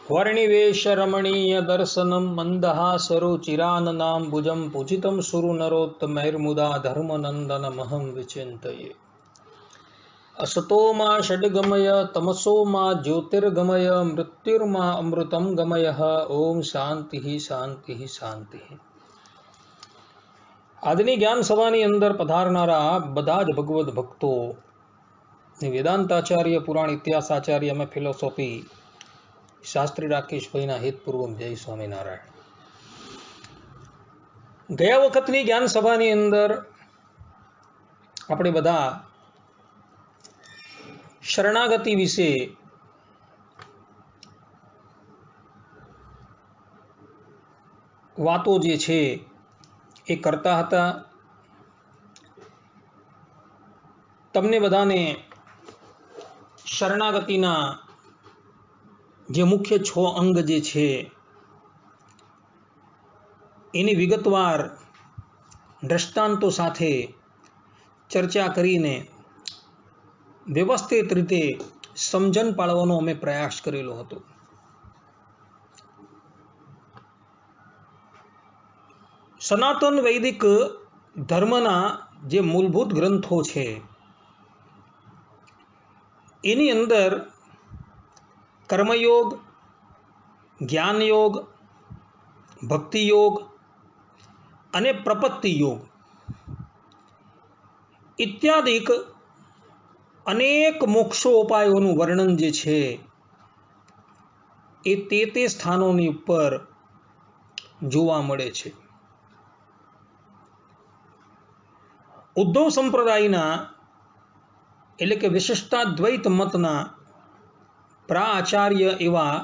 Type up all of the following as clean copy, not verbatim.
वर्णिवेशरमणीय दर्शनं मन्दहासरुचिराननाम्बुजं पूजितं सुरनरोत्तमैर्मुदा धर्मनन्दनमहं विचिन्तये। असतो मा षड्गमय तमसो मा ज्योतिर्गमय मृत्युर्मा अमृतं गमयः। ओम शांति शांति शांति। આજની જ્ઞાન સભાની અંદર પધારનારા બધા જ ભગવદ ભક્તો વેદાંતાચાર્ય પુરાણ ઇતિહાસાચાર્ય અમે ફિલોસોફી શાસ્ત્રી રાકેશભાઈના હિતપૂર્વક જય સ્વામિનારાયણ। ગયા વખતની જ્ઞાન સભાની અંદર આપણે બધા શરણાગતિ વિશે વાતો જે છે એ કરતા હતા। તમને બધાને શરણાગતિના જે મુખ્ય 6 અંગ જે છે એની વિગતવાર દ્રષ્ટાંતો સાથે ચર્ચા કરીને વ્યવસ્થિત રીતે સમજણ પાડવાનો અમે પ્રયાસ કરેલો હતો। સનાતન વૈદિક ધર્મના જે મૂળભૂત ગ્રંથો છે એની અંદર કર્મયોગ, જ્ઞાનયોગ, ભક્તિયોગ અને પ્રપત્તિ યોગ ઇત્યાદિક અનેક મોક્ષોપાયોનું વર્ણન જે છે એ તે સ્થાનોની ઉપર જોવા મળે છે। ઉદ્ધવ સંપ્રદાયના એટલે કે વિશિષ્ટાદ્વૈત મતના પ્રાચાર્ય એવા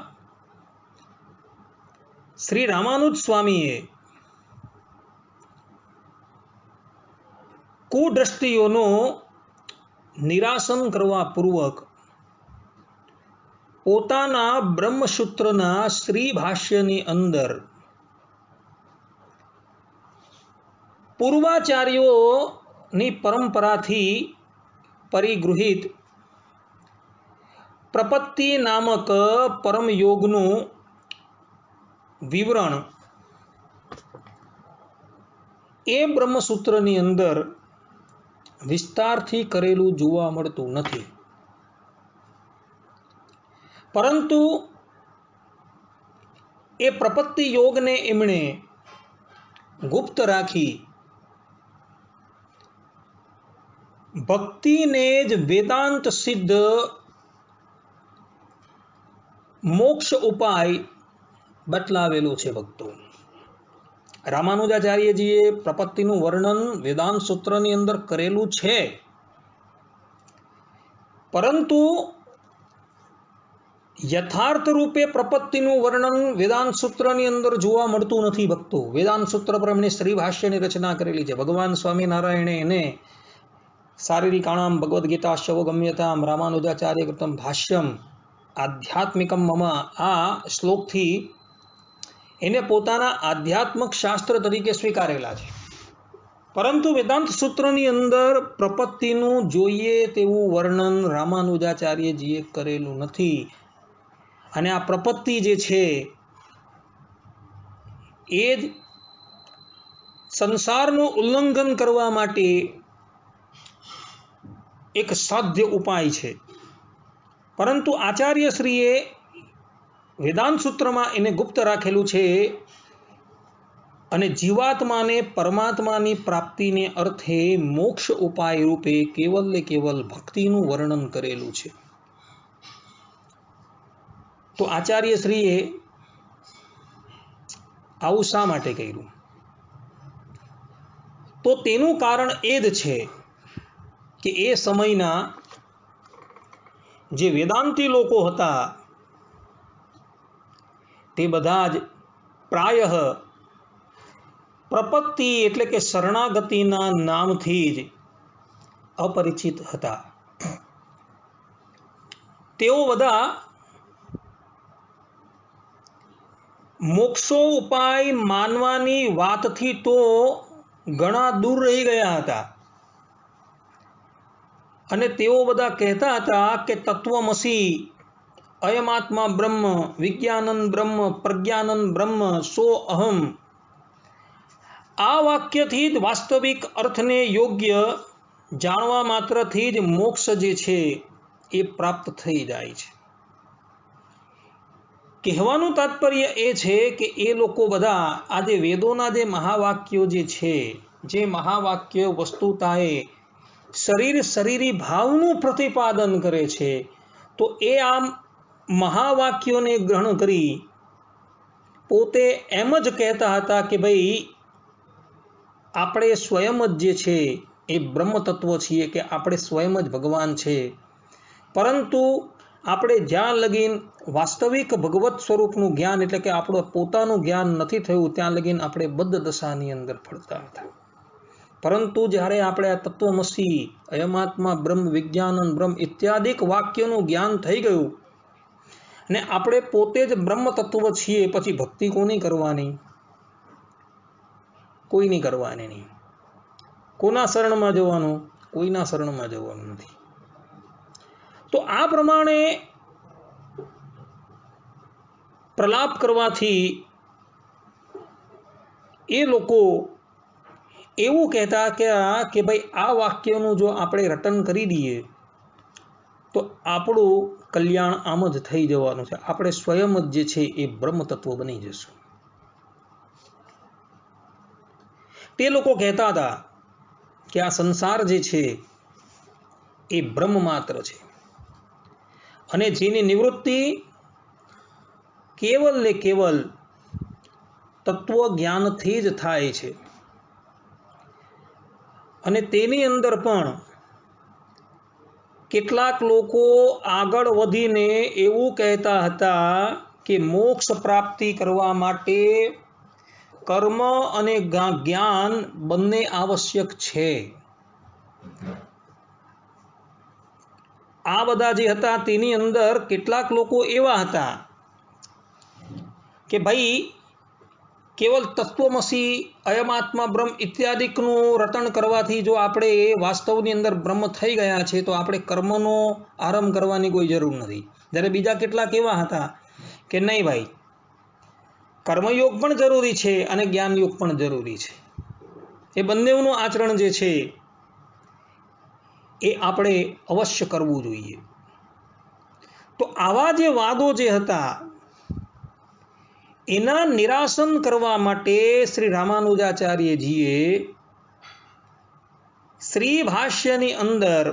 શ્રી રામાનુજ સ્વામીએ કુદ્રષ્ટિઓનો નિરાસન કરવા પૂર્વક પોતાના બ્રહ્મસૂત્રના શ્રી ભાષ્યની અંદર પૂર્વાચાર્યોની પરંપરાથી પરિગૃહિત પ્રપત્તિ નામક પરમ યોગનું વિવરણ એ બ્રહ્મસૂત્રની અંદર વિસ્તારથી કરેલું જોવા મળતું નથી, પરંતુ એ પ્રપત્તિ યોગને એમણે ગુપ્ત રાખી ભક્તિને જ વેદાંત સિદ્ધ મોક્ષ ઉપાય બતલાવેલો છે। ભક્તો, રામાનુજાચાર્યજીએ પ્રપત્તિનું વર્ણન વેદાંત સૂત્રની અંદર કરેલું છે, પરંતુ યથાર્થ રૂપે પ્રપત્તિનું વર્ણન વેદાંત સૂત્રની અંદર જોવા મળતું નથી। ભક્તો, વેદાંત સૂત્ર પર એમણે શ્રી ભાષ્યની રચના કરેલી છે। ભગવાન સ્વામિનારાયણે એને શારીરિકાણામ ભગવદ્ ગીતા શવગમ્યતામ રામાનુજાચાર્ય કૃતમ ભાષ્યમ આધ્યાત્મિકમ મમ આ શ્લોકથી એને પોતાના આધ્યાત્મક શાસ્ત્ર તરીકે સ્વીકારેલા છે, પરંતુ વેદાંત સૂત્રની અંદર પ્રપત્તિનું જોઈએ તેવું વર્ણન રામાનુજાચાર્યજીએ કરેલું નથી। અને આ પ્રપત્તિ જે છે એ જ સંસારનું ઉલ્લંઘન કરવા માટે એક સાધ્ય ઉપાય છે, પરંતુ આચાર્યશ્રીએ વેદાંત સૂત્રમાં એને ગુપ્ત રાખેલું છે અને જીવાત્માને પરમાત્માની પ્રાપ્તિને અર્થે મોક્ષ ઉપાય રૂપે કેવલ ને કેવલ ભક્તિનું વર્ણન કરેલું છે। તો આચાર્યશ્રીએ આવું શા માટે કર્યું? તો તેનું કારણ એ જ છે કે એ સમયના જે વેદાંતી લોકો હતા તે બધા જ પ્રાયઃ પ્રપત્તિ એટલે કે શરણાગતિના નામથી જ અપરિચિત હતા। તેઓ બધા મોક્ષો ઉપાય માનવાની વાતથી તો ઘણા દૂર રહી ગયા હતા। અને તેઓ બધા કહેતા હતા કે તત્વમસી, અયમાત્મા બ્રહ્મ, વિજ્ઞાનન બ્રહ્મ, પ્રજ્ઞાનન બ્રહ્મ, સો અહમ. આ વાક્યથી જ વાસ્તવિક અર્થને યોગ્ય જાણવા માત્રથી જ મોક્ષ જે છે એ પ્રાપ્ત થઈ જાય છે. કહેવાનું તાત્પર્ય એ છે કે એ લોકો બધા આજે વેદોના જે મહાવાક્યો જે છે, જે મહાવાક્ય વસ્તુતાએ શરીરી ભાવનું પ્રતિપાદન કરે છે, તો એ આ મહાવાક્યોને ગ્રહણ કરી પોતે એમ જ કહેતા હતા કે ભાઈ આપણે સ્વયં જ જે છે એ બ્રહ્મ તત્વ છીએ, કે આપણે સ્વયં જ ભગવાન છે. પરંતુ આપણે જ્યાં લગીન વાસ્તવિક ભગવત સ્વરૂપનું જ્ઞાન એટલે કે આપણું પોતાનું જ્ઞાન નથી થયું ત્યાં લગીન આપણે બદ્ધ દશાની અંદર ફરતા હતા. પરંતુ જ્યારે આપણે આ તત્વમસી, અયમાત્મા બ્રહ્મ, વિજ્ઞાનન બ્રહ્મ ઇત્યાદિક વાક્યોનું જ્ઞાન થઈ ગયું અને આપણે પોતે જ બ્રહ્મ તત્વ છીએ, પછી ભક્તિ કોની કરવાની? કોઈની કરવાની નહીં. કોના શરણમાં જવાનું? કોઈના શરણમાં જવાનું નથી. તો આ પ્રમાણે પ્રલાપ કરવાથી એ લોકો એવું કહેતા કે ભાઈ આ વાક્યનું જો આપણે રટન કરી દઈએ તો આપણું કલ્યાણ આમ જ થઈ જવાનું છે, આપણે સ્વયં જ જે છે એ બ્રહ્મ તત્વ બની જશું. તે લોકો કહેતા હતા કે આ સંસાર જે છે એ બ્રહ્મ માત્ર છે અને જેની નિવૃત્તિ કેવલ ને કેવલ તત્વ જ્ઞાનથી જ થાય છે. અને તેની અંદર પણ કેટલાક લોકો આગળ વધીને એવું કહેતા હતા કે મોક્ષ પ્રાપ્તિ કરવા માટે કર્મ અને જ્ઞાન બંને આવશ્યક છે. આ બધા જે હતા તેની અંદર કેટલાક લોકો એવા હતા કે ભાઈ કેવલ તત્વમસી, અયમાત્મા બ્રહ્મ ઇત્યાદિકનું રટણ કરવાથી જો આપણે વાસ્તવની અંદર બ્રહ્મ થઈ ગયા છે તો આપણે કર્મનો આરંભ કરવાની કોઈ જરૂર નથી. જ્યારે બીજા કેટલાક એવા હતા કે નહીં ભાઈ, કર્મયોગ પણ જરૂરી છે અને જ્ઞાનયોગ પણ જરૂરી છે, એ બંનેનું આચરણ જે છે એ આપણે અવશ્ય કરવું જોઈએ. તો આવા જે વાદો જે હતા એના નિરાસન કરવા માટે શ્રી રામાનુજાચાર્યજીએ શ્રી ભાષ્યની અંદર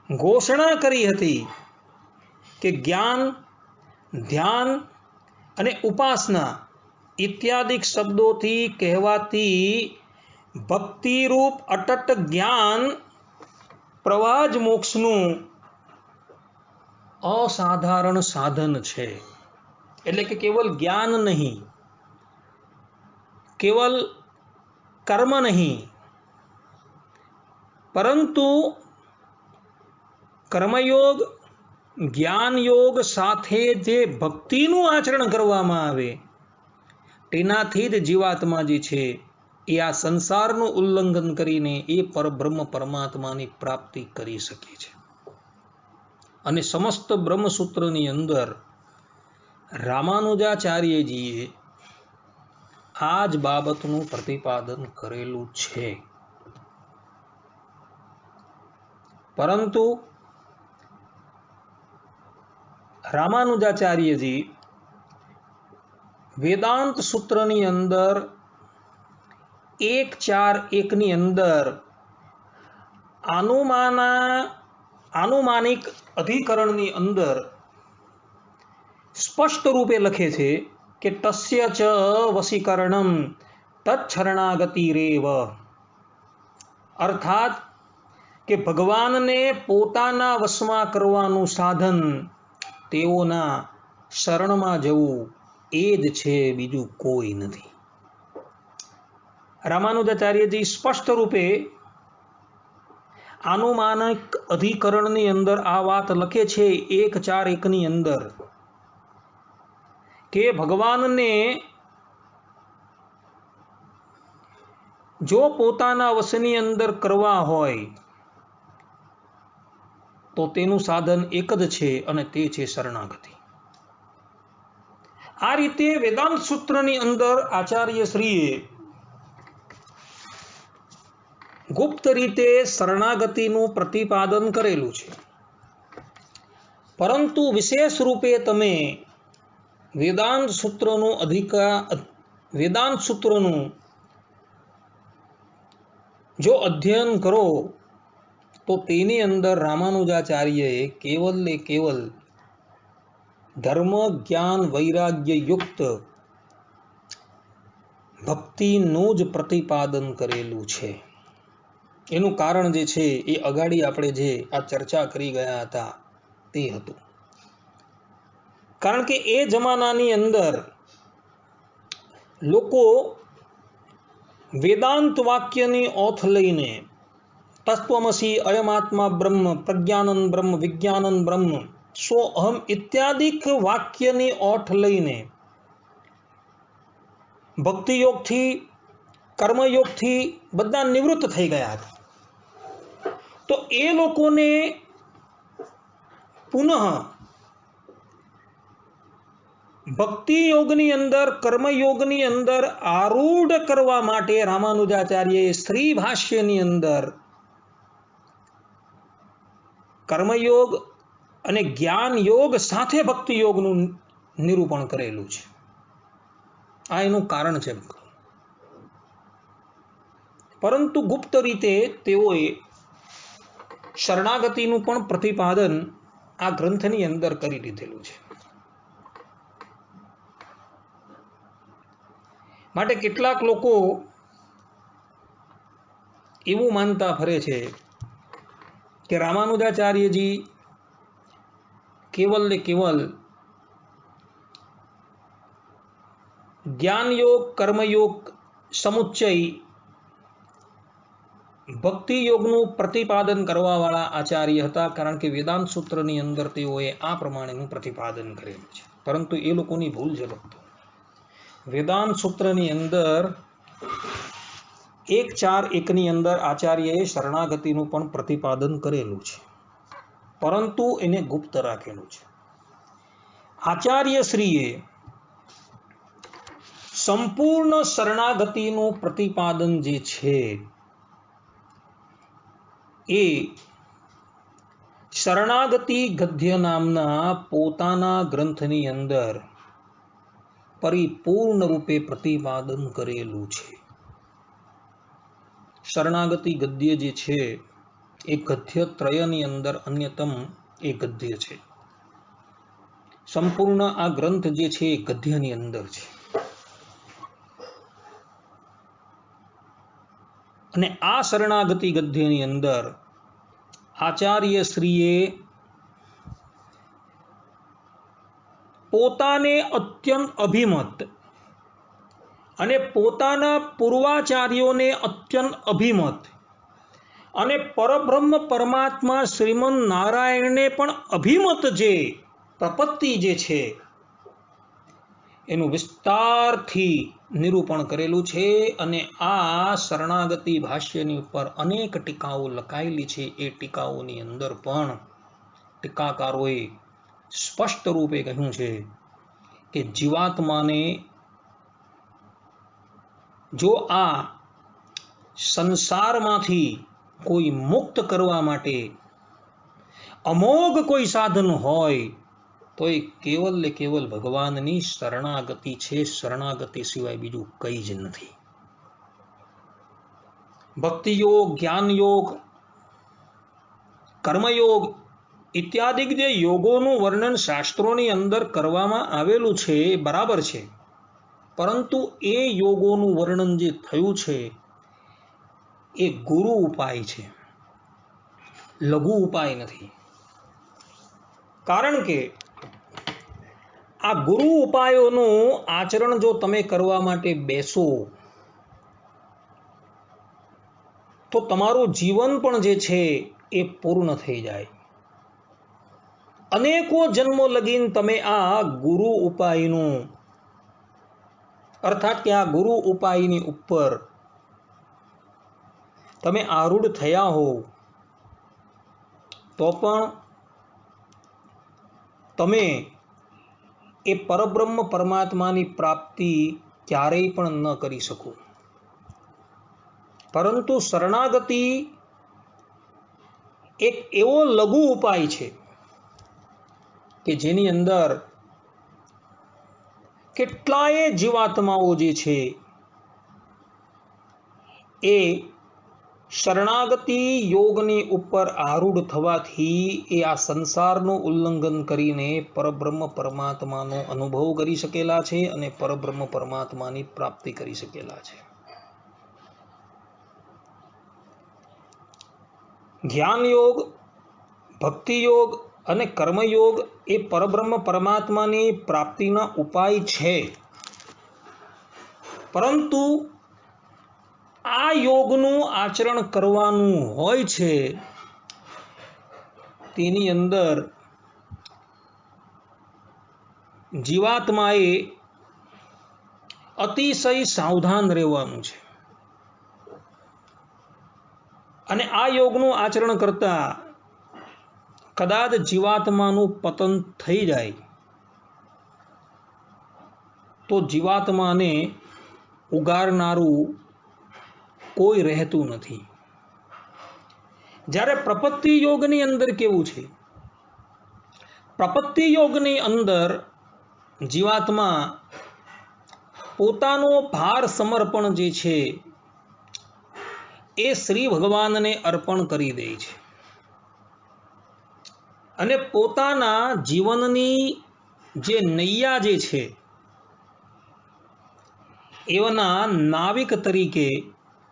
ઘોષણા કરી હતી કે જ્ઞાન, ધ્યાન અને ઉપાસના ઇત્યાદિક શબ્દોથી કહેવાતી ભક્તિરૂપ અટટ જ્ઞાન પ્રવાહ જ મોક્ષનું અસાધારણ સાધન છે. એટલે કે કેવલ જ્ઞાન નહીં, કેવલ કર્મ નહીં, પરંતુ કર્મયોગ, જ્ઞાનયોગ સાથે જે ભક્તિનું આચરણ કરવામાં આવે તેનાથી જ જીવાત્મા જે છે એ આ સંસારનું ઉલ્લંઘન કરીને એ પરબ્રહ્મ પરમાત્માની પ્રાપ્તિ કરી શકે છે. અને સમસ્ત બ્રહ્મસૂત્રની અંદર રામાનુજાચાર્યજીએ આ જ બાબતનું પ્રતિપાદન કરેલું છે. પરંતુ રામાનુજાચાર્યજી વેદાંત સૂત્રની અંદર 1.4.1 ની અંદર આનુમાનિક અધિકરણની અંદર સ્પષ્ટ રૂપે લખે છે કે તસ્ય ચ વશીકરણમ તચ્છરણાગતિરેવ. અર્થાત કે ભગવાનને પોતાના વશમાં કરવાનું સાધન તેઓના શરણમાં જવું એ જ છે, બીજું કોઈ નથી. રામાનુજાચાર્યજી સ્પષ્ટ રૂપે આનુમાનિક અધિકરણની અંદર આ વાત લખે છે 1.4.1 ની અંદર કે ભગવાનને જો પોતાના વશની અંદર કરવા હોય તો તેનું સાધન એક જ છે અને તે છે શરણાગતિ. આ રીતે વેદાંત સૂત્રની અંદર આચાર્ય શ્રીએ ગુપ્ત રીતે શરણાગતિનું પ્રતિપાદન કરેલું છે. પરંતુ વિશેષ રૂપે તમે વેદાંત સૂત્રનું જો અધ્યયન કરો તો તેની અંદર રામાનુજાચાર્યએ કેવલ ધર્મ જ્ઞાન વૈરાગ્ય યુક્ત ભક્તિનું જ પ્રતિપાદન કરેલું છે. એનું કારણ જે છે એ અગાડી આપણે જે આ ચર્ચા કરી ગયા હતા તે હતું. કારણ કે એ જમાનાની અંદર લોકો વેદાંત વાક્યની ઓથ લઈને તત્વમસી અયમાત્મા બ્રહ્મ પ્રજ્ઞાનંદ બ્રહ્મ વિજ્ઞાનંદ બ્રહ્મ સો અહમ ઇત્યાદિક વાક્યની ઓઠ લઈને ભક્તિયોગથી કર્મયોગથી બધા નિવૃત્ત થઈ ગયા હતા. તો એ લોકોને પુનઃ ભક્તિ યોગની અંદર કર્મયોગની અંદર આરૂઢ કરવા માટે રામાનુજાચાર્યએ શ્રી ભાષ્યની અંદર કર્મયોગ અને જ્ઞાન યોગ સાથે ભક્તિ યોગનું નિરૂપણ કરેલું છે. આ એનું કારણ છે. પરંતુ ગુપ્ત રીતે તેઓએ શરણાગતિનું પણ પ્રતિપાદન આ ગ્રંથની અંદર કરી લીધેલું છે. માટે કેટલાક લોકો એવું માનતા ફરે છે કે રામાનુજાચાર્યજી કેવલ ને કેવલ જ્ઞાન યોગ કર્મયોગ સમુચ્ચય ભક્તિ યોગનું પ્રતિપાદન કરવાવાળા આચાર્ય હતા. કારણ કે વેદાંત સૂત્રની અંદર તેઓએ આ પ્રમાણેનું પ્રતિપાદન કરેલું છે. પરંતુ એ લોકોની ભૂલ છે ભક્તો. વેદાંત સૂત્રની અંદર 1.4.1ની અંદર આચાર્યએ શરણાગતિનું પણ પ્રતિપાદન કરેલું છે, પરંતુ એને ગુપ્ત રાખેલું છે. આચાર્ય શ્રીએ સંપૂર્ણ શરણાગતિનું પ્રતિપાદન જે છે એ શરણાગતિ ગદ્ય નામના પોતાના ગ્રંથની અંદર પરિપૂર્ણ રૂપે પ્રતિપાદન કરેલું છે. શરણાગતિ ગદ્ય જે છે એ ગદ્ય ત્રયની અંદર અન્યતમ એ ગદ્ય છે. સંપૂર્ણ આ ગ્રંથ જે છે એ ગદ્યની અંદર છે. અને આ શરણાગતિ ગદ્યની અંદર આચાર્ય શ્રીએ પોતાને અત્યંત અભિમત અને પોતાના પૂર્વાચાર્યોને અત્યંત અભિમત અને પરબ્રહ્મ પરમાત્મા શ્રીમન નારાયણને પણ અભિમત જે પ્રપત્તિ જે છે એનું વિસ્તારથી નિરૂપણ કરેલું છે. અને આ શરણાગતિ ભાષ્યની ઉપર અનેક ટીકાઓ લખાયેલી છે. એ ટીકાઓની અંદર પણ ટીકાકારોએ સ્પષ્ટ રૂપે કહ્યું છે કે જીવાત્માને જો આ સંસારમાંથી કોઈ મુક્ત કરવા માટે અમોઘ કોઈ સાધન હોય તો એ કેવલ ને કેવલ ભગવાનની શરણાગતિ છે. શરણાગતિ સિવાય બીજું કંઈ જ નથી. ભક્તિ યોગ, જ્ઞાન યોગ, કર્મયોગ ઇત્યાદિ જે યોગોનું વર્ણન શાસ્ત્રોની અંદર કરવામાં આવેલું છે એ બરાબર છે, પરંતુ એ યોગોનું વર્ણન જે થયું છે એ ગુરુ ઉપાય છે, લઘુ ઉપાય નથી. કારણ કે આ ગુરુ ઉપાયોનું આચરણ જો તમે કરવા માટે બેસો તો તમારું જીવન પણ જે છે એ પૂર્ણ થઈ જાય. અનેકો જન્મો લગીન તમે આ ગુરુ ઉપાયનું અર્થાત કે આ ગુરુ ઉપાયની ઉપર તમે આરૂઢ થયા હો તો પણ તમે એ પરબ્રહ્મ પરમાત્માની પ્રાપ્તિ ક્યારેય પણ ન કરી શકો. પરંતુ શરણાગતિ એક એવો લઘુ ઉપાય છે કે જેની અંદર કેટલાય જીવાત્માઓ જે છે એ શરણાગતિ યોગની ઉપર આરૂઢ થવાથી એ આ સંસારનું ઉલ્લંઘન કરીને પરબ્રહ્મ પરમાત્માનો અનુભવ કરી શકેલા છે અને પરબ્રહ્મ પરમાત્માની પ્રાપ્તિ કરી શકેલા છે. જ્ઞાન યોગ, ભક્તિ યોગ અને કર્મયોગ એ પરબ્રહ્મ પરમાત્માની પ્રાપ્તિના ઉપાય છે. પરંતુ આ યોગનું આચરણ કરવાનું હોય છે તેની અંદર જીવાત્માએ અતિશય સાવધાન રહેવાનું છે. અને આ યોગનું આચરણ કરતા કદાચ જીવાત્માનું પતન થઈ જાય તો જીવાત્માને ઉગારનારું કોઈ રહેતું નથી. જ્યારે પ્રપત્તિ યોગની અંદર કેવું છે? પ્રપત્તિ યોગની અંદર જીવાત્મા પોતાનો ભાર સમર્પણ જે છે એ શ્રી ભગવાનને અર્પણ કરી દે છે અને પોતાના જીવનની જે નૈયા જે છે એવાના નાવિક તરીકે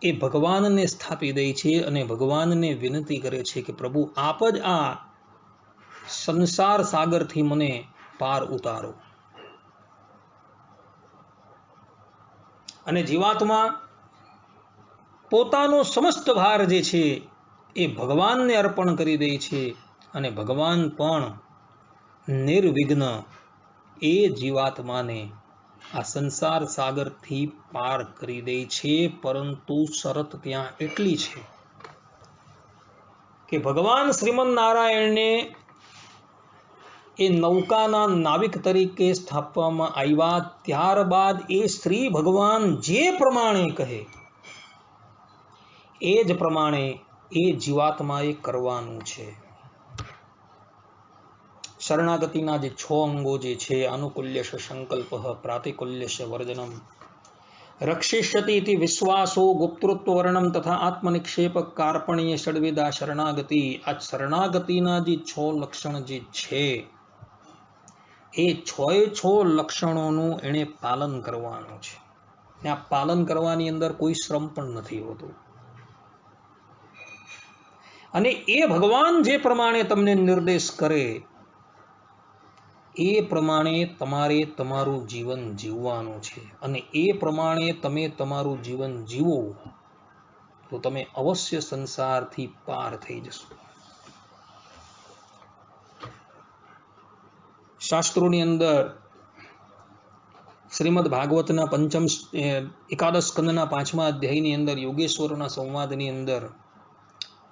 એ ભગવાનને સ્થાપી દે છે અને ભગવાનને વિનંતી કરે છે કે પ્રભુ આપ જ આ સંસાર સાગરથી મને પાર ઉતારો. અને જીવાત્મા પોતાનો સમસ્ત ભાર જે છે એ ભગવાનને અર્પણ કરી દે છે અને ભગવાન પણ નિર્વિઘ્ન એ જીવાત્માને આ સંસાર સાગરથી પાર કરી દે છે. પરંતુ શરત ત્યાં એટલી છે કે ભગવાન શ્રીમન નારાયણને એ નૌકાના નાવિક તરીકે સ્થાપવામાં આવ્યા. ત્યારબાદ એ શ્રી ભગવાન જે પ્રમાણે કહે એ જ પ્રમાણે એ જીવાત્માએ કરવાનું છે. શરણાગતિના જે 6 અંગો જે છે, અનુકૂલ્યશ સંકલ્પ, પ્રાતિકૂલ્યશ વર્જનમ, રક્ષિષ્યતિ ઇતિ વિશ્વાસો, ગુપ્તૃત્વ વર્ણમ તથા આત્મનિક્ષેપ, કાર્પણ્ય, ષડવિદા શરણાગતિ. આ શરણાગતિના જે 6 લક્ષણ જે છે એ 6 લક્ષણોનું એણે પાલન કરવાનું છે. આ પાલન કરવાની અંદર કોઈ શ્રમ પણ નથી હોતો. અને એ ભગવાન જે પ્રમાણે તમને નિર્દેશ કરે એ પ્રમાણે તમારે તમારું જીવન જીવવાનું છે. અને એ પ્રમાણે તમે તમારું જીવન જીવો તો તમે અવશ્ય સંસારથી પાર થઈ જશો. શાસ્ત્રોની અંદર શ્રીમદ ભાગવતના એકાદશ સ્કંદના 5મા અધ્યાયની અંદર યોગેશ્વરના સંવાદની અંદર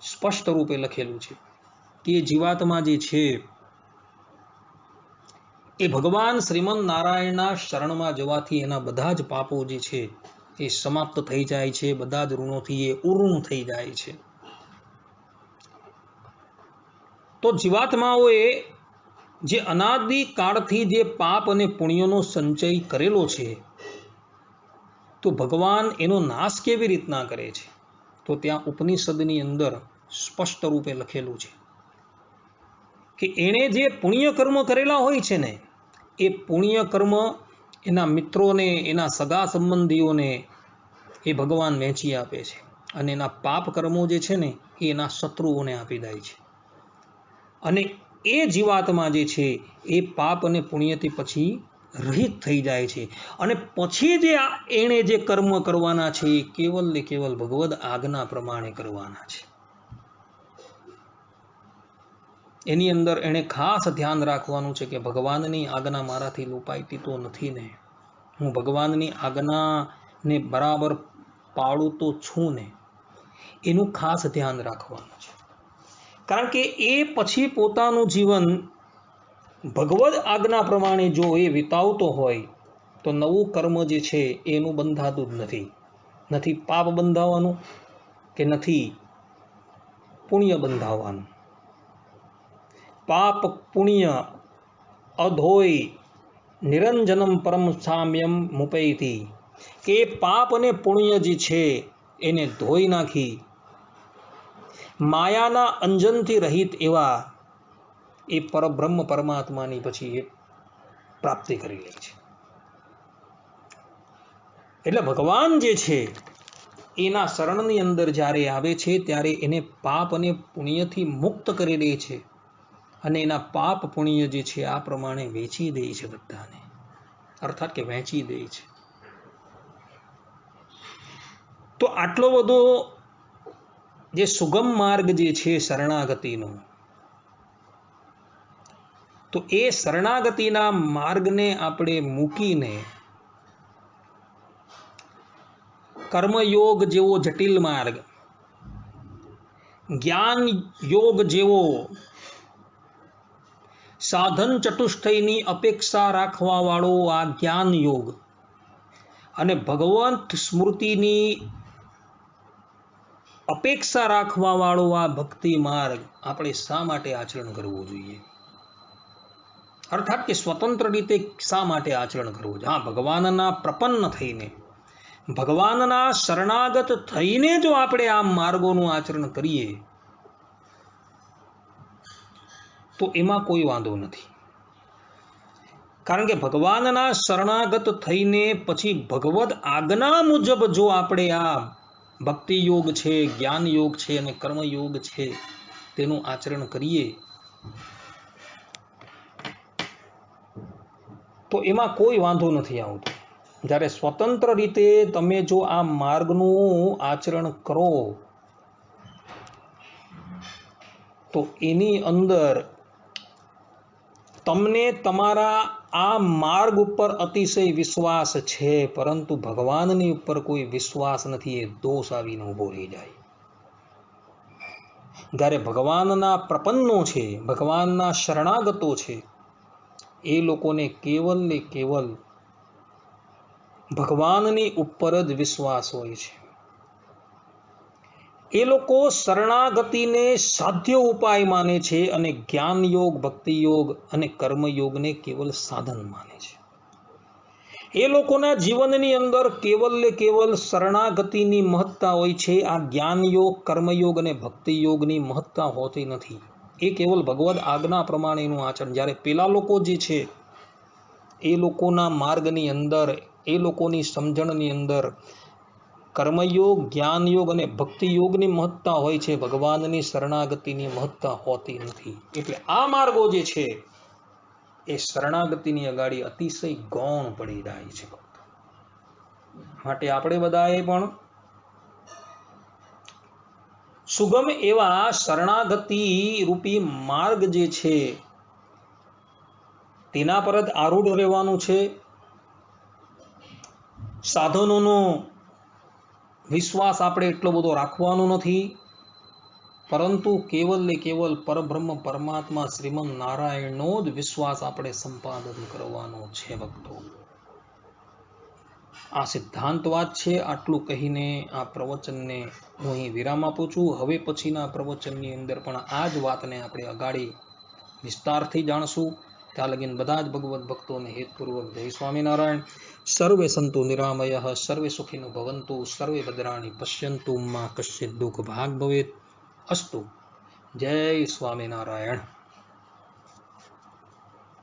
સ્પષ્ટ રૂપે લખેલું છે કે જીવાત્મા જે છે એ ભગવાન શ્રીમન નારાયણના શરણમાં જવાથી એના બધા જ પાપો જે છે એ સમાપ્ત થઈ જાય છે. બધા જ ઋણોથી એ ઉર્ણ થઈ જાય છે. તો જીવાત્માઓએ જે અનાદિ કાળથી જે પાપ અને પુણ્યનો સંચય કરેલો છે તો ભગવાન એનો નાશ કેવી રીતના કરે છે? તો ત્યાં ઉપનિષદની અંદર સ્પષ્ટ રૂપે લખેલું છે કે એણે જે પુણ્ય કર્મ કરેલા હોય છે ને એ પુણ્ય કર્મ એના મિત્રોને, એના સગા સંબંધીઓને એ ભગવાન વહેંચી આપે છે. અને એના પાપ કર્મો જે છે ને એ એના શત્રુઓને આપી દે છે. અને એ જીવાત્મા જે છે એ પાપ અને પુણ્યથી પછી રહિત થઈ જાય છે. અને પછી જે એણે જે કર્મ કરવાના છે એ કેવલ ને કેવલ ભગવદ આજ્ઞા પ્રમાણે કરવાના છે. એની અંદર એણે ખાસ ધ્યાન રાખવાનું છે કે ભગવાનની આજ્ઞા મારાથી લોપાઈતી તો નથી ને, હું ભગવાનની આજ્ઞાને બરાબર પાળું તો છું ને. એનું ખાસ ધ્યાન રાખવાનું છે. કારણ કે એ પછી પોતાનું જીવન ભગવદ આજ્ઞા પ્રમાણે જો એ વિતાવતો હોય તો નવું કર્મ જે છે એનું બંધાતું જ નથી. નથી પાપ બંધાવવાનું કે નથી પુણ્ય બંધાવવાનું. પાપ પુણ્ય અધોય નિરંજનમ પરમ સામ્યમ મુપૈતી, કે પાપ અને પુણ્ય જે છે એને ધોઈ નાખી માયાના અંજનથી રહિત એવા એ પરબ્રહ્મ પરમાત્માની પછી એ પ્રાપ્તિ કરી લે છે. એટલે ભગવાન જે છે એના શરણની અંદર જ્યારે આવે છે ત્યારે એને પાપ અને પુણ્યથી મુક્ત કરી દે છે અને એના પાપ પુણ્ય જે છે આ પ્રમાણે વેચી દે છે બધાને, અર્થાત કે વહેંચી દે છે. તો આટલો બધો જે સુગમ માર્ગ જે છે શરણાગતિનો, તો એ શરણાગતિના માર્ગને આપણે મૂકીને કર્મયોગ જેવો જટિલ માર્ગ, જ્ઞાન યોગ જેવો સાધન ચતુષ્ટયની અપેક્ષા રાખવા વાળો આ જ્ઞાન યોગ અને ભગવંત સ્મૃતિની અપેક્ષા રાખવા વાળો આ ભક્તિ માર્ગ આપણે શા માટે આચરણ કરવું જોઈએ? અર્થાત કે સ્વતંત્ર રીતે શા માટે આચરણ કરવું જોઈએ? હા, ભગવાનના પ્રપન્ન થઈને, ભગવાનના શરણાગત થઈને જો આપણે આ માર્ગોનું આચરણ કરીએ તો એમાં કોઈ વાંધો નથી. કારણ કે ભગવાનના શરણાગત થઈને પછી ભગવદ આજ્ઞા મુજબ જો આપણે આ ભક્તિ યોગ છે, જ્ઞાન યોગ છે અને કર્મયોગ છે તેનું આચરણ કરીએ તો એમાં કોઈ વાંધો નથી આવતો. જ્યારે સ્વતંત્ર રીતે તમે જો આ માર્ગનું આચરણ કરો તો એની અંદર તમને તમારા આ માર્ગ ઉપર અતિશય વિશ્વાસ છે, પરંતુ ભગવાનની ઉપર કોઈ વિશ્વાસ નથી, એ દોષ આવીને ઊભો રહી જાય. જ્યારે ભગવાનના પ્રપન્નો છે, ભગવાનના શરણાગતો છે, એ લોકોને કેવલ ને કેવલ ભગવાનની ઉપર જ વિશ્વાસ હોય છે. એ લોકો શરણાગતિને સાધ્ય ઉપાય માને છે અને જ્ઞાન યોગ, ભક્તિ યોગ અને કર્મયોગને કેવલ સાધન માને છે. એ લોકોના જીવનની અંદર કેવલ ને કેવલ શરણાગતિની મહત્તા હોય છે. આ જ્ઞાન યોગ, કર્મયોગ અને ભક્તિ યોગની મહત્તા હોતી નથી. એ કેવલ ભગવદ આજ્ઞા પ્રમાણેનું આચરણ. જ્યારે પેલા લોકો જે છે એ લોકોના માર્ગની અંદર, એ લોકોની સમજણની અંદર કર્મયોગ, જ્ઞાન યોગ અને ભક્તિ યોગની મહત્તા હોય છે, ભગવાનની શરણાગતિની મહત્તા હોતી નથી. એટલે આ માર્ગો જે છે એ શરણાગતિની અગાડી અતિશય ગૌણ પડી જાય છે. માટે આપણે બધાએ પણ સુગમ એવા શરણાગતિ રૂપી માર્ગ જે છે તેના પર જ આરૂઢ રહેવાનું છે. સાધનોનો વિશ્વાસ આપણે એટલો બધો રાખવાનો નથી, પરંતુ કેવલ ને કેવલ પરબ્રહ્મ પરમાત્મા શ્રીમન નારાયણનો જ વિશ્વાસ આપણે સંપાદન કરવાનો છે. ભક્તો, આ સિદ્ધાંત વાત છે. આટલું કહીને આ પ્રવચનને હું અહીં વિરામ આપું છું. હવે પછીના પ્રવચનની અંદર પણ આ જ વાતને આપણે અગાડી વિસ્તારથી જાણશું. ત્યાં લગીન બધા જ ભગવત ભક્તોને હેતપૂર્વક જય સ્વામિનારાયણ. સર્વે સંતુ નિરામયઃ, સર્વે સુખિનો ભવંતુ, સર્વે ભદ્રાણી પશ્યંતુ, માં કશ્ચિત દુઃખ ભાગ ભવેત. અસ્તુ. જય સ્વામિનારાયણ.